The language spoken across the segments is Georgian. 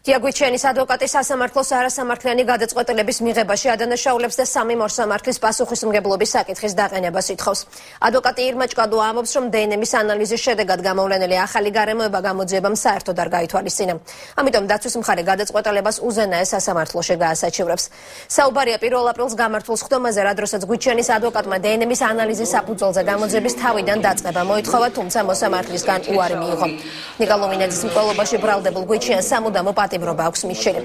დიაგვიჩენის ადვოკატი სასამართლოს არასამართლიანი გადაწყვეტილების მიღებაში ადანაშაულებს და სამი მოსამართლის პასუხისმგებლობის საკითხის დაყენებას ითხოვს. ადვოკატი ირმა ჭკადო ამბობს, რომ დნმ-ის ანალიზის შედეგად გამოვლენილი ახალი გარემოება გამოძიებამ საერთოდ არ გაითვალისწინა. ამიტომ დაცვის მხარე გადაწყვეტილებას უზენაეს სასამართლოში გაასაჩივრებს. საუბარია 1 აპრილს გამართულ სხდომაზე, რა დროსაც გვიჩენის ადვოკატმა დნმ-ის ანალიზის საფუძველზე გამოძიების თავიდან დაწყება მოითხოვა, თუმცა მოსამართლისგან უარი მიიღო. ნიკა ლუმინაძის მკვლელობაში ბრალდებულ გვიჩენს სამუდამო პატიმრობა აქვს მისცემი.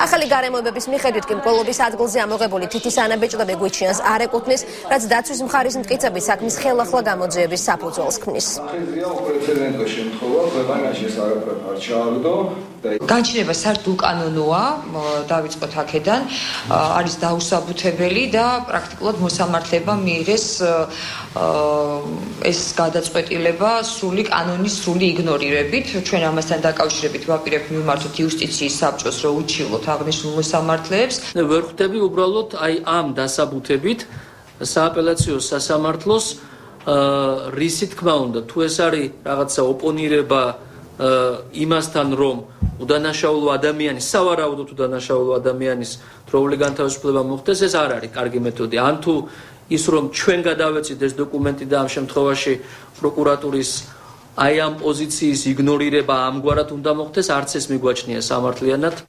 ახალი გარემოებების მიხედვით კი მკვლელობის ადგილზე ამოღებული თითის ანაბეჭდები გვიჩენს არ ეკუთვნის, რაც დაცვის მხარის მტკიცების საქმის ხელახლა გამოძიების საფუძველს ქმნის. განჩინება საერთოდ უკანონოა, დავიწყოთ აქედან, არის დაუსაბუთებელი და პრაქტიკულად მოსამართლეებმა მიიღეს ეს გადაწყვეტილება სრული კანონის სრული იგნორირებით. ჩვენ ამასთან დაკავშირებით ვაპირებთ მივმართოთ იუსტიციის საბჭოს, რომ უჩივლოთ აღნიშნულ მოსამართლეებს. ვერ ხვდები უბრალოდ ამ დასაბუთებით სააპელაციო სასამართლოს რისი თქმა უნდა, თუ ეს არის რაღაცა ოპონირება იმასთან, რომ უდანაშაულო ადამიანის, სავარაუდოდ უდანაშაულო ადამიანის დროული განთავისუფლება მოხდეს, ეს არ არის კარგი მეთოდი. ან თუ ის რომ ჩვენ გადავეცით ეს დოკუმენტი და ამ შემთხვევაში პროკურატურის ამ პოზიციის იგნორირება ამგვარად უნდა მოხდეს, არც ეს მიგვაჩნია სამართლიანად.